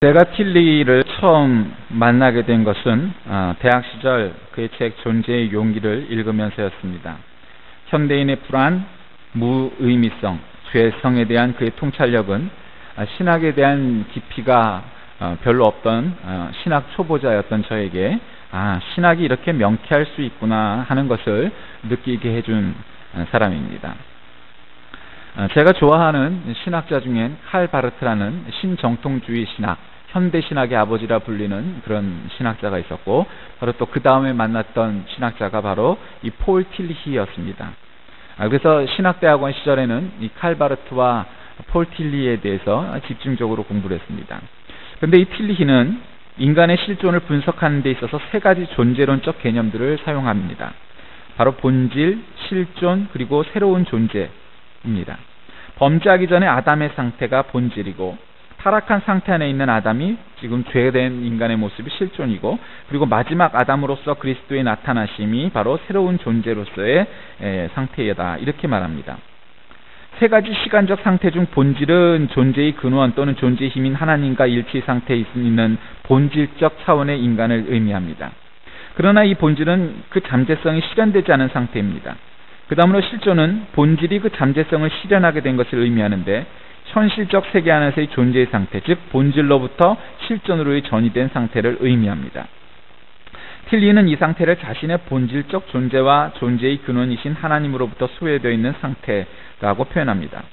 제가 틸리를 처음 만나게 된 것은 대학 시절 그의 책 존재의 용기를 읽으면서였습니다. 현대인의 불안, 무의미성, 죄성에 대한 그의 통찰력은 신학에 대한 깊이가 별로 없던 신학 초보자였던 저에게 신학이 이렇게 명쾌할 수 있구나 하는 것을 느끼게 해준 사람입니다. 제가 좋아하는 신학자 중엔 칼 바르트라는 신정통주의 신학, 현대신학의 아버지라 불리는 그런 신학자가 있었고, 바로 또 그 다음에 만났던 신학자가 바로 이 폴 틸리히였습니다. 그래서 신학대학원 시절에는 이 칼 바르트와 폴 틸리히에 대해서 집중적으로 공부를 했습니다. 그런데 이 틸리히는 인간의 실존을 분석하는 데 있어서 세 가지 존재론적 개념들을 사용합니다. 바로 본질, 실존, 그리고 새로운 존재입니다. 범죄하기 전에 아담의 상태가 본질이고, 타락한 상태 안에 있는 아담이 지금 죄된 인간의 모습이 실존이고, 그리고 마지막 아담으로서 그리스도의 나타나심이 바로 새로운 존재로서의 상태이다, 이렇게 말합니다. 세 가지 시간적 상태 중 본질은 존재의 근원 또는 존재의 힘인 하나님과 일치 상태에 있는 본질적 차원의 인간을 의미합니다. 그러나 이 본질은 그 잠재성이 실현되지 않은 상태입니다. 그 다음으로 실존은 본질이 그 잠재성을 실현하게 된 것을 의미하는데, 현실적 세계 안에서의 존재의 상태, 즉 본질로부터 실존으로의 전이된 상태를 의미합니다. 틸리히는 이 상태를 자신의 본질적 존재와 존재의 근원이신 하나님으로부터 소외되어 있는 상태라고 표현합니다.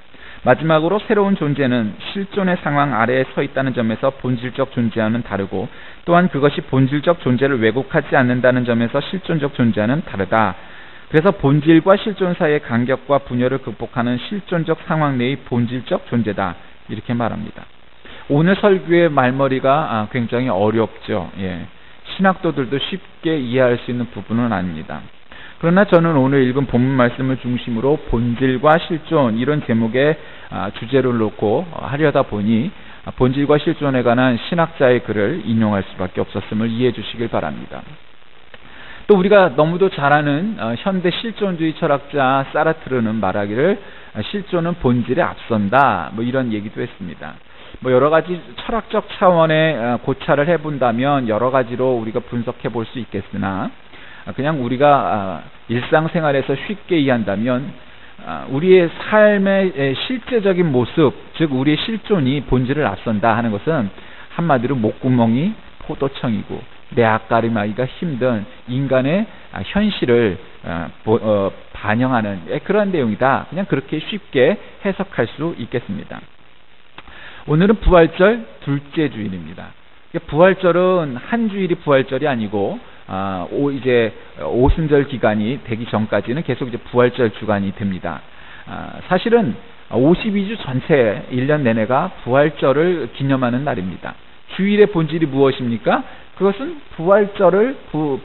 마지막으로 새로운 존재는 실존의 상황 아래에 서 있다는 점에서 본질적 존재와는 다르고, 또한 그것이 본질적 존재를 왜곡하지 않는다는 점에서 실존적 존재와는 다르다. 그래서 본질과 실존 사이의 간격과 분열을 극복하는 실존적 상황 내의 본질적 존재다, 이렇게 말합니다. 오늘 설교의 말머리가 굉장히 어렵죠. 신학도들도 쉽게 이해할 수 있는 부분은 아닙니다. 그러나 저는 오늘 읽은 본문 말씀을 중심으로 본질과 실존, 이런 제목의 주제를 놓고 하려다 보니 본질과 실존에 관한 신학자의 글을 인용할 수밖에 없었음을 이해해 주시길 바랍니다. 또 우리가 너무도 잘 아는 현대 실존주의 철학자 사르트르는 말하기를 실존은 본질에 앞선다, 이런 얘기도 했습니다. 여러 가지 철학적 차원의 고찰을 해본다면 여러 가지로 우리가 분석해 볼 수 있겠으나, 그냥 우리가 일상생활에서 쉽게 이해한다면 우리의 삶의 실제적인 모습, 즉 우리의 실존이 본질을 앞선다 하는 것은 한마디로 목구멍이 포도청이고 내 앞가림하기가 힘든 인간의 현실을 반영하는 그런 내용이다. 그냥 그렇게 쉽게 해석할 수 있겠습니다. 오늘은 부활절 둘째 주일입니다. 부활절은 한 주일이 부활절이 아니고 이제 오순절 기간이 되기 전까지는 계속 이제 부활절 주간이 됩니다. 사실은 52주 전체 1년 내내가 부활절을 기념하는 날입니다. 주일의 본질이 무엇입니까? 그것은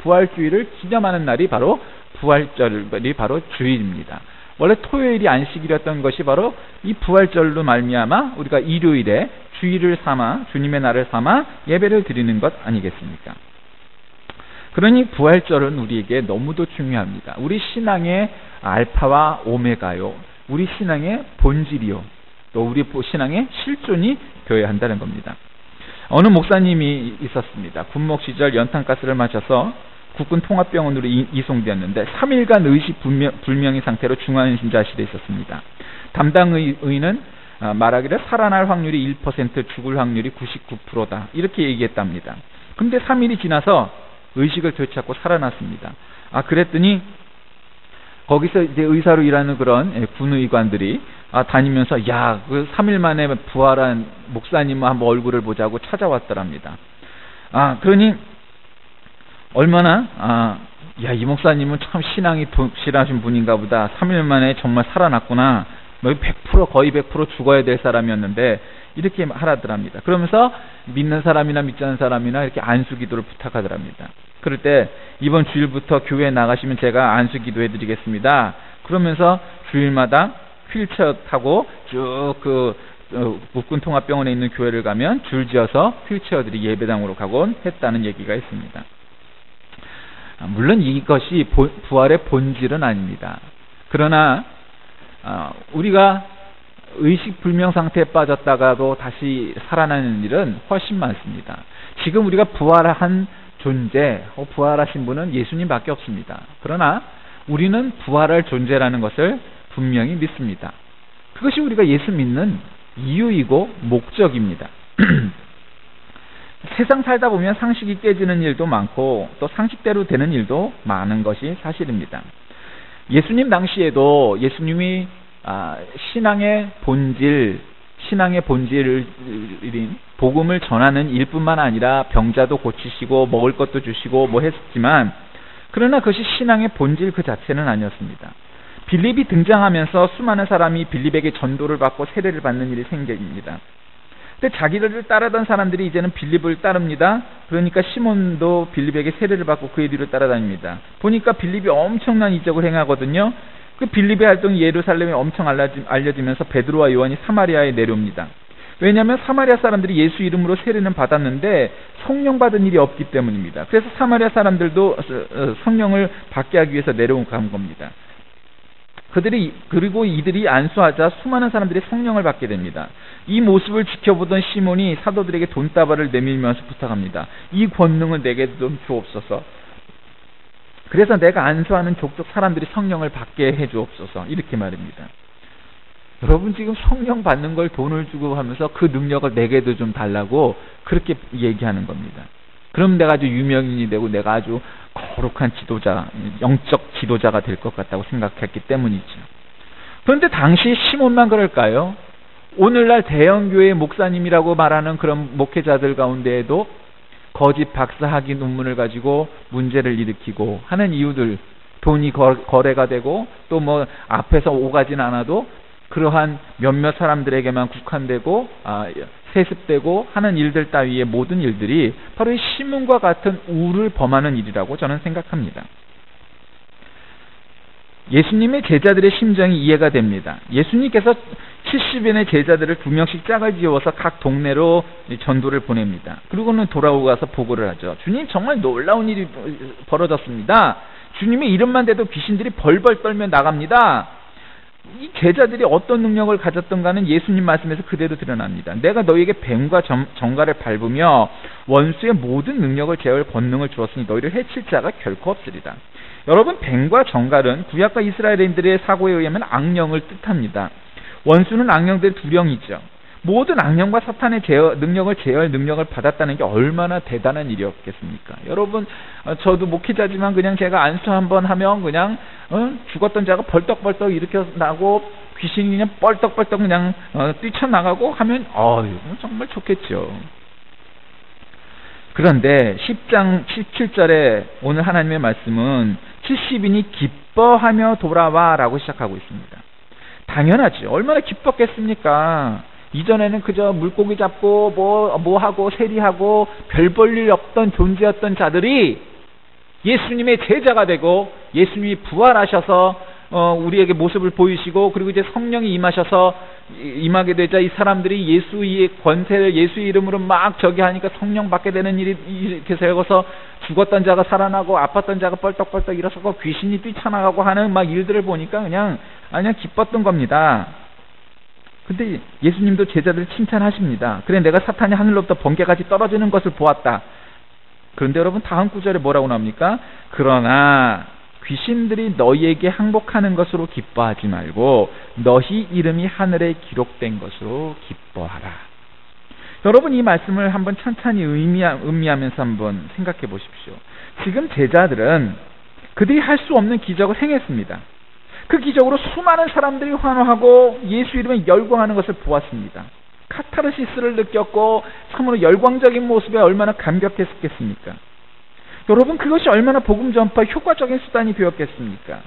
부활주일을 기념하는 날이 바로 부활절이 바로 주일입니다. 원래 토요일이 안식일이었던 것이 바로 이 부활절로 말미암아 우리가 일요일에 주일을 삼아, 주님의 날을 삼아 예배를 드리는 것 아니겠습니까? 그러니 부활절은 우리에게 너무도 중요합니다. 우리 신앙의 알파와 오메가요, 우리 신앙의 본질이요, 또 우리 신앙의 실존이 되어야 한다는 겁니다. 어느 목사님이 있었습니다. 군목 시절 연탄가스를 마셔서 국군 통합병원으로 이송되었는데 3일간 의식불명의 상태로 중환자실에 있었습니다. 담당 의는 말하기를 살아날 확률이 1%, 죽을 확률이 99%다, 이렇게 얘기했답니다. 그런데 3일이 지나서 의식을 되찾고 살아났습니다. 그랬더니 거기서 이제 의사로 일하는 그런 군의관들이 다니면서 그 3일 만에 부활한 목사님 한번 얼굴을 보자고 찾아왔더랍니다. 그러니 얼마나 이 목사님은 참 신앙이 독실하신 분인가 보다. 3일 만에 정말 살아났구나. 100% 거의 100% 죽어야 될 사람이었는데 이렇게 하라더랍니다. 그러면서 믿는 사람이나 믿지 않는 사람이나 이렇게 안수기도를 부탁하더랍니다. 그럴 때 이번 주일부터 교회에 나가시면 제가 안수기도 해드리겠습니다. 그러면서 주일마다 휠체어 타고 쭉 국군 통합병원에 있는 교회를 가면 줄지어서 휠체어들이 예배당으로 가곤 했다는 얘기가 있습니다. 물론 이것이 부활의 본질은 아닙니다. 그러나 우리가 의식불명 상태에 빠졌다가도 다시 살아나는 일은 훨씬 많습니다. 지금 우리가 부활한 존재, 부활하신 분은 예수님밖에 없습니다. 그러나 우리는 부활할 존재라는 것을 분명히 믿습니다. 그것이 우리가 예수 믿는 이유이고 목적입니다. 세상 살다 보면 상식이 깨지는 일도 많고 또 상식대로 되는 일도 많은 것이 사실입니다. 예수님 당시에도 예수님이 신앙의 본질인 복음을 전하는 일뿐만 아니라 병자도 고치시고 먹을 것도 주시고 뭐 했지만, 그러나 그것이 신앙의 본질 그 자체는 아니었습니다. 빌립이 등장하면서 수많은 사람이 빌립에게 전도를 받고 세례를 받는 일이 생깁니다. 근데 자기를 따르던 사람들이 이제는 빌립을 따릅니다. 그러니까 시몬도 빌립에게 세례를 받고 그의 뒤를 따라다닙니다. 보니까 빌립이 엄청난 이적을 행하거든요. 그 빌립의 활동이 예루살렘에 엄청 알려지면서 베드로와 요한이 사마리아에 내려옵니다. 왜냐하면 사마리아 사람들이 예수 이름으로 세례는 받았는데 성령 받은 일이 없기 때문입니다. 그래서 사마리아 사람들도 성령을 받게 하기 위해서 내려온 겁니다. 그리고 이들이 안수하자 수많은 사람들이 성령을 받게 됩니다. 이 모습을 지켜보던 시몬이 사도들에게 돈다발을 내밀면서 부탁합니다. 이 권능을 내게 좀 주옵소서. 그래서 내가 안수하는 족족 사람들이 성령을 받게 해주옵소서. 이렇게 말입니다. 여러분, 지금 성령 받는 걸 돈을 주고 하면서 그 능력을 내게도 좀 달라고 그렇게 얘기하는 겁니다. 그럼 내가 아주 유명인이 되고 내가 아주 거룩한 지도자, 영적 지도자가 될 것 같다고 생각했기 때문이죠. 그런데 당시 시몬만 그럴까요? 오늘날 대형교회 목사님이라고 말하는 그런 목회자들 가운데에도 거짓 박사학위 논문을 가지고 문제를 일으키고 하는 이유들, 돈이 거래가 되고 또 뭐 앞에서 오가진 않아도 그러한 몇몇 사람들에게만 국한되고 세습되고 하는 일들 따위의 모든 일들이 바로 이 시몬과 같은 우를 범하는 일이라고 저는 생각합니다. 예수님의 제자들의 심정이 이해가 됩니다. 예수님께서 70인의 제자들을 2명씩 짝을 지어서 각 동네로 전도를 보냅니다. 그리고는 돌아오고 가서 보고를 하죠. 주님, 정말 놀라운 일이 벌어졌습니다. 주님의 이름만 대도 귀신들이 벌벌 떨며 나갑니다. 이 제자들이 어떤 능력을 가졌던가는 예수님 말씀에서 그대로 드러납니다. 내가 너희에게 뱀과 정갈을 밟으며 원수의 모든 능력을 제어할 권능을 주었으니 너희를 해칠 자가 결코 없으리라. 여러분, 뱀과 정갈은 구약과 이스라엘인들의 사고에 의하면 악령을 뜻합니다. 원수는 악령들의 두령이죠. 모든 악령과 사탄의 능력을 제어할 능력을 받았다는 게 얼마나 대단한 일이었겠습니까? 여러분, 저도 목회자지만 그냥 제가 안수 한번 하면 그냥 죽었던 자가 벌떡벌떡 일으켜나고 귀신이 그냥 뻘떡뻘떡 그냥 뛰쳐나가고 하면 정말 좋겠죠. 그런데 10장 17절에 오늘 하나님의 말씀은 70인이 기뻐하며 돌아와 라고 시작하고 있습니다. 당연하죠. 얼마나 기뻤겠습니까? 이전에는 그저 물고기 잡고 뭐 하고 세리하고 별 볼 일 없던 존재였던 자들이 예수님의 제자가 되고 예수님이 부활하셔서 우리에게 모습을 보이시고 그리고 이제 성령이 임하게 되자 이 사람들이 예수의 권세를 예수의 이름으로 막 하니까 성령 받게 되는 일이 이렇게 되어서 죽었던 자가 살아나고 아팠던 자가 뻘떡뻘떡 일어서고 귀신이 뛰쳐나가고 하는 막 일들을 보니까 그냥 기뻤던 겁니다. 근데 예수님도 제자들을 칭찬하십니다. 그래, 내가 사탄이 하늘로부터 번개같이 떨어지는 것을 보았다. 그런데 여러분, 다음 구절에 뭐라고 나옵니까? 그러나 귀신들이 너희에게 항복하는 것으로 기뻐하지 말고 너희 이름이 하늘에 기록된 것으로 기뻐하라. 여러분, 이 말씀을 한번 천천히 음미하면서 한번 생각해 보십시오. 지금 제자들은 그들이 할 수 없는 기적을 행했습니다. 그 기적으로 수많은 사람들이 환호하고 예수 이름에 열광하는 것을 보았습니다. 카타르시스를 느꼈고 참으로 열광적인 모습에 얼마나 감격했겠습니까? 여러분, 그것이 얼마나 복음 전파 효과적인 수단이 되었겠습니까?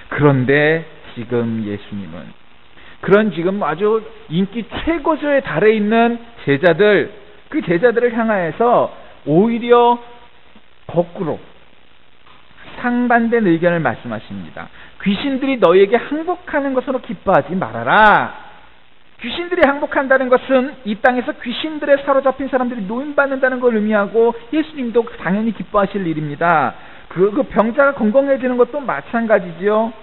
그런데 지금 예수님은 그런 지금 아주 인기 최고조에 달해 있는 제자들, 그 제자들을 향하여서 오히려 거꾸로 상반된 의견을 말씀하십니다. 귀신들이 너희에게 항복하는 것으로 기뻐하지 말아라. 귀신들이 항복한다는 것은 이 땅에서 귀신들에 사로잡힌 사람들이 노임받는다는 걸 의미하고 예수님도 당연히 기뻐하실 일입니다. 그 병자가 건강해지는 것도 마찬가지지요.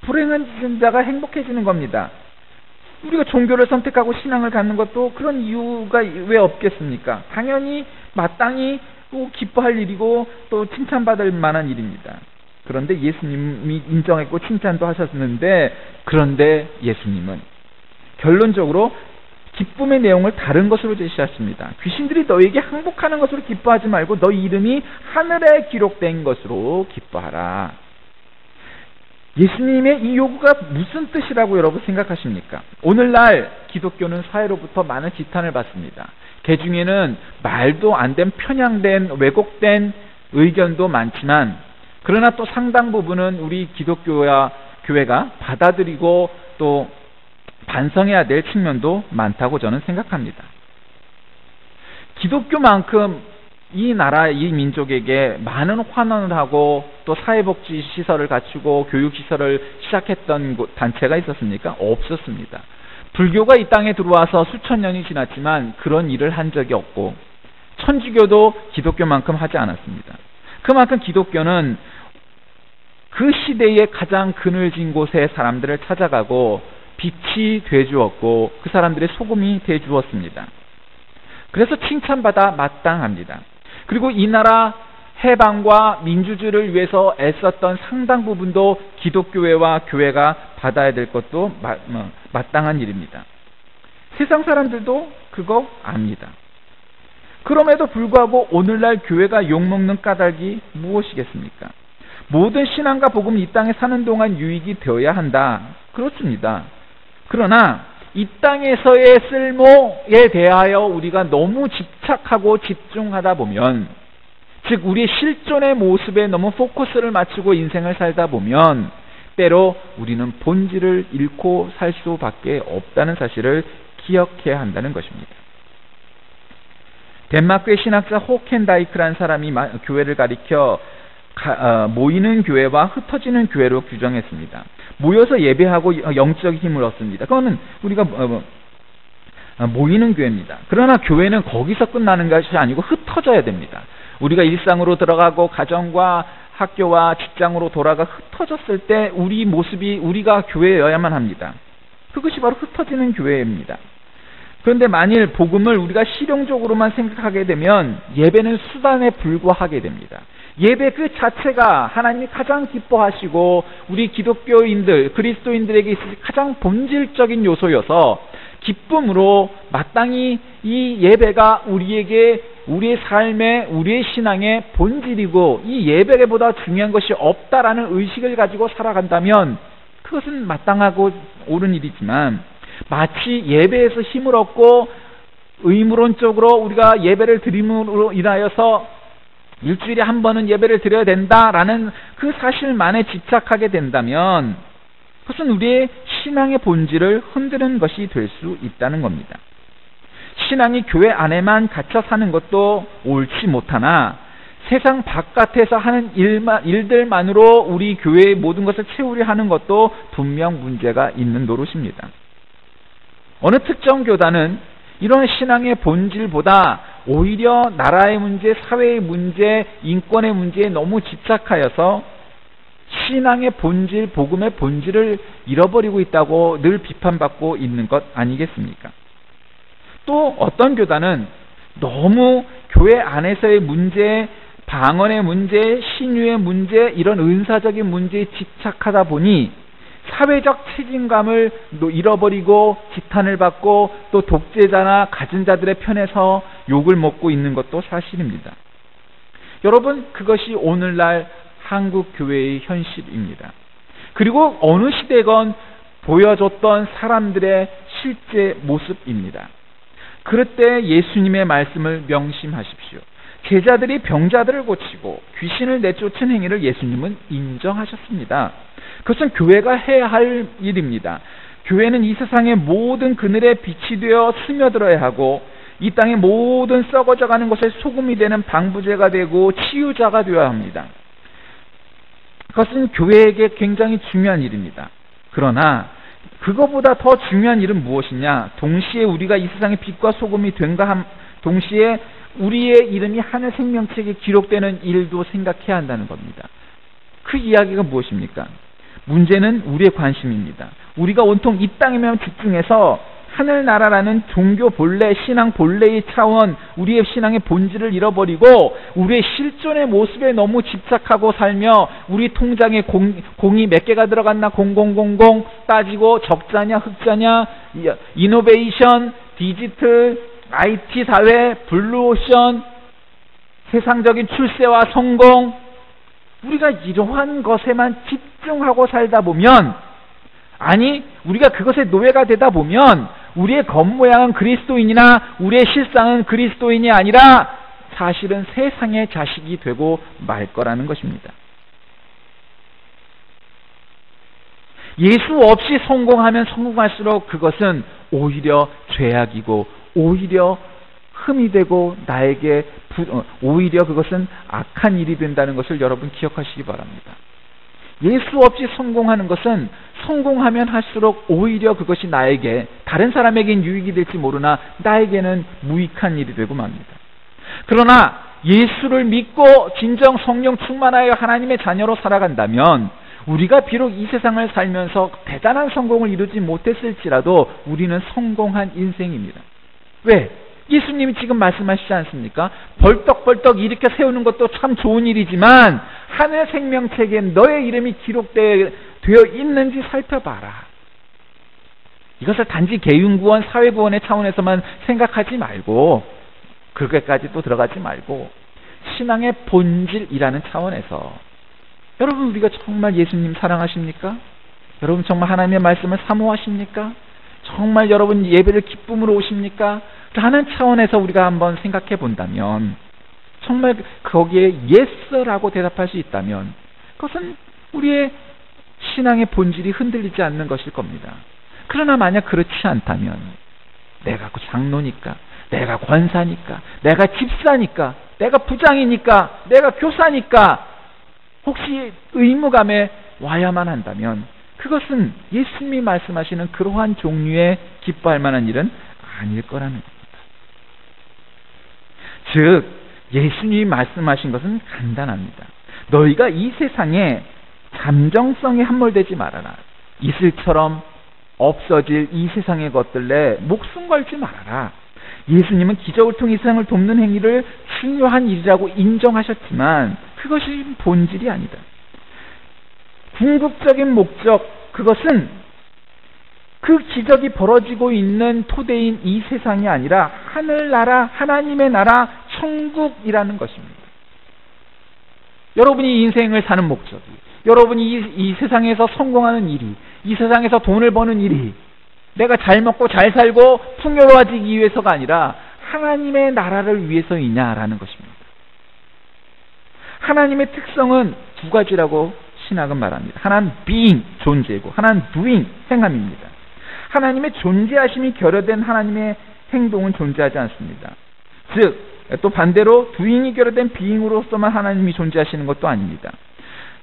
불행한 자가 행복해지는 겁니다. 우리가 종교를 선택하고 신앙을 갖는 것도 그런 이유가 왜 없겠습니까? 당연히 마땅히 기뻐할 일이고 또 칭찬받을 만한 일입니다. 그런데 예수님이 인정했고 칭찬도 하셨는데, 그런데 예수님은 결론적으로 기쁨의 내용을 다른 것으로 제시하십니다. 귀신들이 너에게 항복하는 것으로 기뻐하지 말고 너 이름이 하늘에 기록된 것으로 기뻐하라. 예수님의 이 요구가 무슨 뜻이라고 여러분 생각하십니까? 오늘날 기독교는 사회로부터 많은 지탄을 받습니다. 그 중에는 말도 안 된 편향된 왜곡된 의견도 많지만, 그러나 또 상당 부분은 우리 기독교와 교회가 받아들이고 또 반성해야 될 측면도 많다고 저는 생각합니다. 기독교만큼 이 나라, 이 민족에게 많은 환원을 하고 또 사회복지 시설을 갖추고 교육시설을 시작했던 단체가 있었습니까? 없었습니다. 불교가 이 땅에 들어와서 수천 년이 지났지만 그런 일을 한 적이 없고, 천주교도 기독교만큼 하지 않았습니다. 그만큼 기독교는 그 시대의 가장 그늘진 곳에 사람들을 찾아가고 빛이 되주었고 그 사람들의 소금이 되주었습니다. 그래서 칭찬받아 마땅합니다. 그리고 이 나라 해방과 민주주의를 위해서 애썼던 상당 부분도 기독교회와 교회가 받아야 될 것도 마땅한 일입니다. 세상 사람들도 그거 압니다. 그럼에도 불구하고 오늘날 교회가 욕먹는 까닭이 무엇이겠습니까? 모든 신앙과 복음은 이 땅에 사는 동안 유익이 되어야 한다. 그렇습니다. 그러나 이 땅에서의 쓸모에 대하여 우리가 너무 집착하고 집중하다 보면, 즉 우리의 실존의 모습에 너무 포커스를 맞추고 인생을 살다 보면 때로 우리는 본질을 잃고 살 수밖에 없다는 사실을 기억해야 한다는 것입니다. 덴마크의 신학자 호켄다이크라는 사람이 교회를 가리켜 모이는 교회와 흩어지는 교회로 규정했습니다. 모여서 예배하고 영적 힘을 얻습니다. 그거는 우리가 모이는 교회입니다. 그러나 교회는 거기서 끝나는 것이 아니고 흩어져야 됩니다. 우리가 일상으로 들어가고 가정과 학교와 직장으로 돌아가 흩어졌을 때 우리 모습이 우리가 교회여야만 합니다. 그것이 바로 흩어지는 교회입니다. 그런데 만일 복음을 우리가 실용적으로만 생각하게 되면 예배는 수단에 불과하게 됩니다. 예배 그 자체가 하나님이 가장 기뻐하시고 우리 기독교인들, 그리스도인들에게 있어서 가장 본질적인 요소여서 기쁨으로 마땅히 이 예배가 우리에게 우리의 삶의, 우리의 신앙의 본질이고 이 예배보다 중요한 것이 없다라는 의식을 가지고 살아간다면 그것은 마땅하고 옳은 일이지만, 마치 예배에서 힘을 얻고 의무론적으로 우리가 예배를 드림으로 인하여서 일주일에 한 번은 예배를 드려야 된다라는 그 사실만에 집착하게 된다면 그것은 우리의 신앙의 본질을 흔드는 것이 될 수 있다는 겁니다. 신앙이 교회 안에만 갇혀 사는 것도 옳지 못하나 세상 바깥에서 하는 일들만으로 우리 교회의 모든 것을 채우려 하는 것도 분명 문제가 있는 노릇입니다. 어느 특정 교단은 이런 신앙의 본질보다 오히려 나라의 문제, 사회의 문제, 인권의 문제에 너무 집착하여서 신앙의 본질, 복음의 본질을 잃어버리고 있다고 늘 비판받고 있는 것 아니겠습니까? 또 어떤 교단은 너무 교회 안에서의 문제, 방언의 문제, 신유의 문제, 이런 은사적인 문제에 집착하다 보니 사회적 책임감을 잃어버리고 지탄을 받고 또 독재자나 가진 자들의 편에서 욕을 먹고 있는 것도 사실입니다. 여러분, 그것이 오늘날 한국 교회의 현실입니다. 그리고 어느 시대건 보여줬던 사람들의 실제 모습입니다. 그럴 때 예수님의 말씀을 명심하십시오. 제자들이 병자들을 고치고 귀신을 내쫓은 행위를 예수님은 인정하셨습니다. 그것은 교회가 해야 할 일입니다. 교회는 이 세상의 모든 그늘에 빛이 되어 스며들어야 하고 이 땅의 모든 썩어져가는 것에 소금이 되는 방부제가 되고 치유자가 되어야 합니다. 그것은 교회에게 굉장히 중요한 일입니다. 그러나 그것보다 더 중요한 일은 무엇이냐? 동시에 우리가 이 세상의 빛과 소금이 된가 동시에 우리의 이름이 하늘 생명책에 기록되는 일도 생각해야 한다는 겁니다. 그 이야기가 무엇입니까? 문제는 우리의 관심입니다. 우리가 온통 이 땅에만 집중해서 하늘나라라는 종교 본래, 신앙 본래의 차원, 우리의 신앙의 본질을 잃어버리고 우리의 실존의 모습에 너무 집착하고 살며 우리 통장에 공이 몇 개가 들어갔나 0000 따지고 적자냐 흑자냐, 이노베이션, 디지털, IT 사회, 블루오션, 세상적인 출세와 성공, 우리가 이러한 것에만 집중하고 살다 보면, 아니 우리가 그것의 노예가 되다 보면 우리의 겉모양은 그리스도인이나 우리의 실상은 그리스도인이 아니라 사실은 세상의 자식이 되고 말 거라는 것입니다. 예수 없이 성공하면 성공할수록 그것은 오히려 죄악이고 오히려 흠이 되고 나에게 오히려 그것은 악한 일이 된다는 것을 여러분 기억하시기 바랍니다. 예수 없이 성공하는 것은 성공하면 할수록 오히려 그것이 나에게, 다른 사람에겐 유익이 될지 모르나 나에게는 무익한 일이 되고 맙니다. 그러나 예수를 믿고 진정 성령 충만하여 하나님의 자녀로 살아간다면 우리가 비록 이 세상을 살면서 대단한 성공을 이루지 못했을지라도 우리는 성공한 인생입니다. 왜? 예수님이 지금 말씀하시지 않습니까? 벌떡벌떡 일으켜 세우는 것도 참 좋은 일이지만 하늘 생명책에 너의 이름이 기록되어 있는지 살펴봐라. 이것을 단지 개인구원, 사회구원의 차원에서만 생각하지 말고, 그렇게까지 또 들어가지 말고 신앙의 본질이라는 차원에서, 여러분 우리가 정말 예수님 사랑하십니까? 여러분 정말 하나님의 말씀을 사모하십니까? 정말 여러분 예배를 기쁨으로 오십니까? 라는 차원에서 우리가 한번 생각해 본다면, 정말 거기에 예스라고 대답할 수 있다면 그것은 우리의 신앙의 본질이 흔들리지 않는 것일 겁니다. 그러나 만약 그렇지 않다면, 내가 장로니까, 내가 권사니까, 내가 집사니까, 내가 부장이니까, 내가 교사니까 혹시 의무감에 와야만 한다면 그것은 예수님이 말씀하시는 그러한 종류의 기뻐할 만한 일은 아닐 거라는 겁니다. 즉 예수님이 말씀하신 것은 간단합니다. 너희가 이 세상에 잠정성에 함몰되지 말아라. 이슬처럼 없어질 이 세상의 것들에 목숨 걸지 말아라. 예수님은 기적을 통해 이 세상을 돕는 행위를 중요한 일이라고 인정하셨지만 그것이 본질이 아니다. 궁극적인 목적, 그것은 그 기적이 벌어지고 있는 토대인 이 세상이 아니라 하늘나라, 하나님의 나라, 천국이라는 것입니다. 여러분이 인생을 사는 목적이, 여러분이 이 세상에서 성공하는 일이, 이 세상에서 돈을 버는 일이 내가 잘 먹고 잘 살고 풍요로워지기 위해서가 아니라 하나님의 나라를 위해서이냐라는 것입니다. 하나님의 특성은 두 가지라고 신학은 말합니다. 하나는 being, 존재고, 하나는 doing, 행함입니다. 하나님의 존재하심이 결여된 하나님의 행동은 존재하지 않습니다. 즉, 또 반대로 doing이 결여된 being으로서만 하나님이 존재하시는 것도 아닙니다.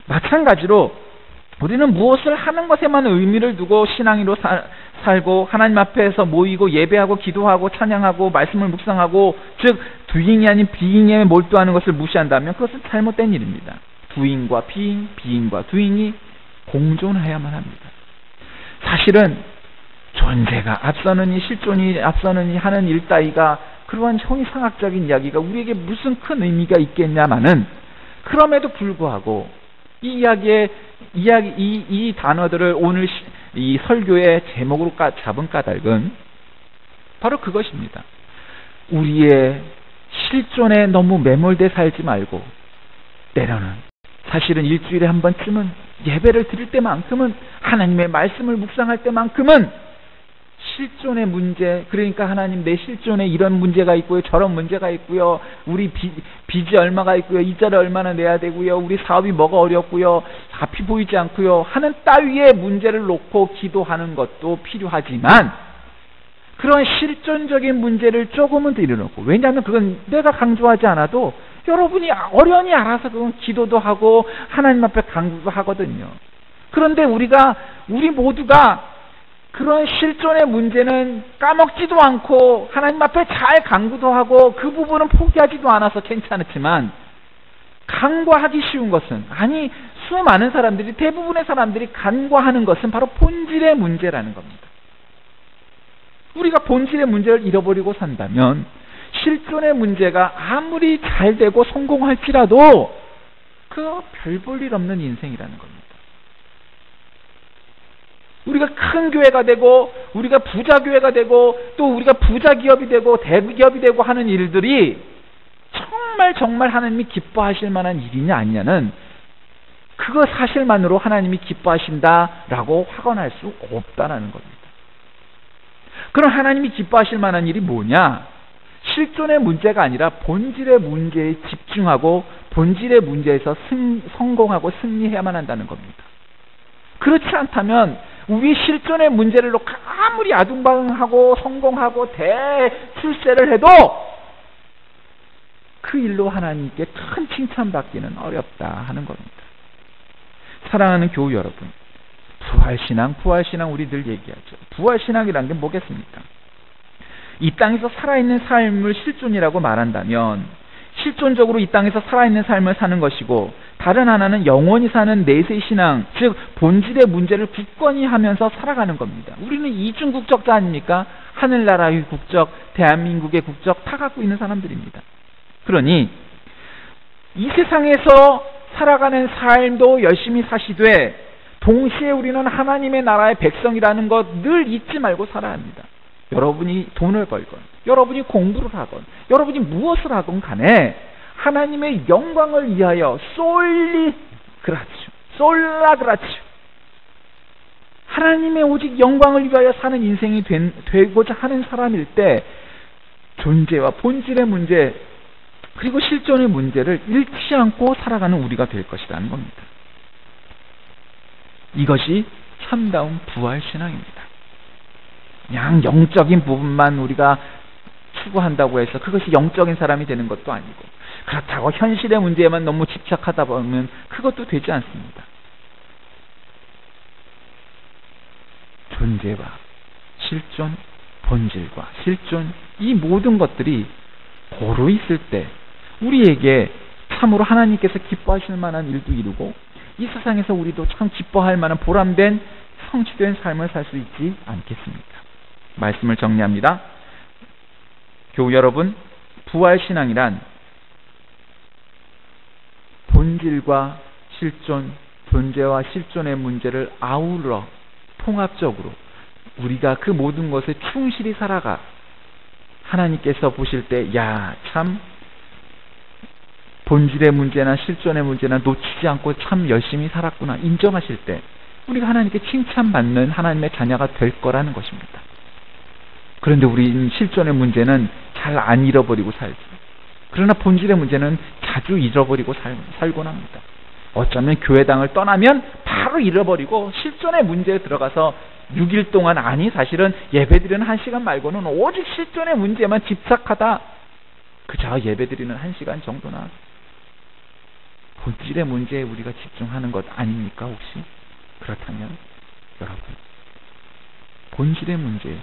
마찬가지로 우리는 무엇을 하는 것에만 의미를 두고 신앙인으로 살고 하나님 앞에서 모이고 예배하고 기도하고 찬양하고 말씀을 묵상하고, 즉 doing이 아닌 being에 몰두하는 것을 무시한다면 그것은 잘못된 일입니다. doing과 being, being과 doing이 공존해야만 합니다. 사실은 존재가 앞서느니 실존이 앞서느니 하는 일 따위가, 그러한 형이상학적인 이야기가 우리에게 무슨 큰 의미가 있겠냐마는, 그럼에도 불구하고 이 단어들을 오늘 이 설교의 제목으로 잡은 까닭은 바로 그것입니다. 우리의 실존에 너무 매몰돼 살지 말고, 때로는 사실은 일주일에 한 번쯤은 예배를 드릴 때만큼은, 하나님의 말씀을 묵상할 때만큼은 실존의 문제, 그러니까 하나님 내 실존에 이런 문제가 있고요, 저런 문제가 있고요, 우리 빚이 얼마가 있고요, 이자를 얼마나 내야 되고요, 우리 사업이 뭐가 어렵고요, 앞이 보이지 않고요 하는 따위의 문제를 놓고 기도하는 것도 필요하지만, 그런 실존적인 문제를 조금은 들여놓고, 왜냐하면 그건 내가 강조하지 않아도 여러분이 어련히 알아서 그건 기도도 하고 하나님 앞에 강구도 하거든요. 그런데 우리 모두가 그런 실존의 문제는 까먹지도 않고 하나님 앞에 잘 강구도 하고 그 부분은 포기하지도 않아서 괜찮았지만, 간과하기 쉬운 것은, 아니 수많은 사람들이, 대부분의 사람들이 간과하는 것은 바로 본질의 문제라는 겁니다. 우리가 본질의 문제를 잃어버리고 산다면 실존의 문제가 아무리 잘 되고 성공할지라도 그 별 볼 일 없는 인생이라는 겁니다. 우리가 큰 교회가 되고 우리가 부자 교회가 되고 또 우리가 부자 기업이 되고 대기업이 되고 하는 일들이 정말 하나님이 기뻐하실 만한 일이냐 아니냐는 그거 사실만으로 하나님이 기뻐하신다라고 확언할 수 없다라는 겁니다. 그럼 하나님이 기뻐하실 만한 일이 뭐냐? 실존의 문제가 아니라 본질의 문제에 집중하고 본질의 문제에서 성공하고 승리해야만 한다는 겁니다. 그렇지 않다면 우리 실존의 문제를 놓고 아무리 아둥바둥하고 성공하고 대출세를 해도 그 일로 하나님께 큰 칭찬받기는 어렵다 하는 겁니다. 사랑하는 교우 여러분, 부활신앙 우리 늘 얘기하죠. 부활신앙이란 게 뭐겠습니까? 이 땅에서 살아있는 삶을 실존이라고 말한다면 실존적으로 이 땅에서 살아있는 삶을 사는 것이고, 다른 하나는 영원히 사는 내세의 신앙, 즉 본질의 문제를 굳건히 하면서 살아가는 겁니다. 우리는 이중 국적자 아닙니까? 하늘나라의 국적, 대한민국의 국적 다 갖고 있는 사람들입니다. 그러니 이 세상에서 살아가는 삶도 열심히 사시되 동시에 우리는 하나님의 나라의 백성이라는 것 늘 잊지 말고 살아야 합니다. 여러분이 돈을 벌건, 여러분이 공부를 하건, 여러분이 무엇을 하건 간에 하나님의 영광을 위하여 솔라 그라치오, 하나님의 오직 영광을 위하여 사는 인생이 되고자 하는 사람일 때 존재와 본질의 문제 그리고 실존의 문제를 잃지 않고 살아가는 우리가 될 것이라는 겁니다. 이것이 참다운 부활신앙입니다. 그냥 영적인 부분만 우리가 추구한다고 해서 그것이 영적인 사람이 되는 것도 아니고, 그렇다고 현실의 문제에만 너무 집착하다 보면 그것도 되지 않습니다. 존재와 실존, 본질과 실존, 이 모든 것들이 고루 있을 때 우리에게 참으로 하나님께서 기뻐하실 만한 일도 이루고 이 세상에서 우리도 참 기뻐할 만한 보람된 성취된 삶을 살 수 있지 않겠습니까? 말씀을 정리합니다. 교우 여러분, 부활신앙이란 본질과 실존, 존재와 실존의 문제를 아우러 통합적으로 우리가 그 모든 것에 충실히 살아가 하나님께서 보실 때 야, 참 본질의 문제나 실존의 문제나 놓치지 않고 참 열심히 살았구나 인정하실 때 우리가 하나님께 칭찬받는 하나님의 자녀가 될 거라는 것입니다. 그런데 우리는 실존의 문제는 잘 안 잃어버리고 살죠. 그러나 본질의 문제는 자주 잃어버리고 살곤 합니다. 어쩌면 교회당을 떠나면 바로 잃어버리고 실존의 문제에 들어가서 6일 동안, 아니 사실은 예배드리는 1시간 말고는 오직 실존의 문제만 집착하다 그저 예배드리는 1시간 정도나 본질의 문제에 우리가 집중하는 것 아닙니까 혹시? 그렇다면 여러분, 본질의 문제,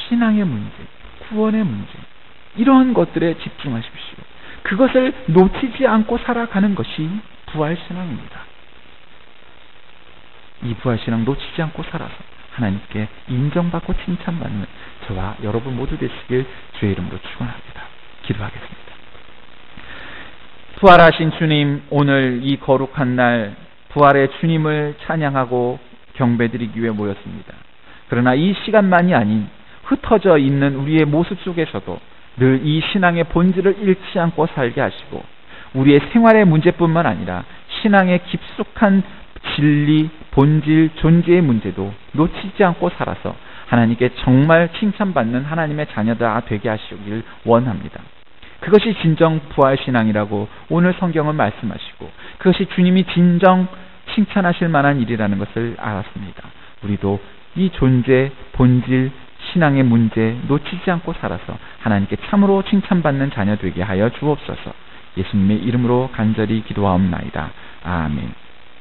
신앙의 문제, 구원의 문제, 이러한 것들에 집중하십시오. 그것을 놓치지 않고 살아가는 것이 부활신앙입니다. 이 부활신앙 놓치지 않고 살아서 하나님께 인정받고 칭찬받는 저와 여러분 모두 되시길 주의 이름으로 축원합니다. 기도하겠습니다. 부활하신 주님, 오늘 이 거룩한 날 부활의 주님을 찬양하고 경배드리기 위해 모였습니다. 그러나 이 시간만이 아닌 흩어져 있는 우리의 모습 속에서도 늘 이 신앙의 본질을 잃지 않고 살게 하시고 우리의 생활의 문제뿐만 아니라 신앙의 깊숙한 진리, 본질, 존재의 문제도 놓치지 않고 살아서 하나님께 정말 칭찬받는 하나님의 자녀가 되게 하시길 원합니다. 그것이 진정 부활신앙이라고 오늘 성경은 말씀하시고 그것이 주님이 진정 칭찬하실 만한 일이라는 것을 알았습니다. 우리도 이 존재, 본질, 신앙의 문제 놓치지 않고 살아서 하나님께 참으로 칭찬받는 자녀 되게 하여 주옵소서. 예수님의 이름으로 간절히 기도하옵나이다. 아멘.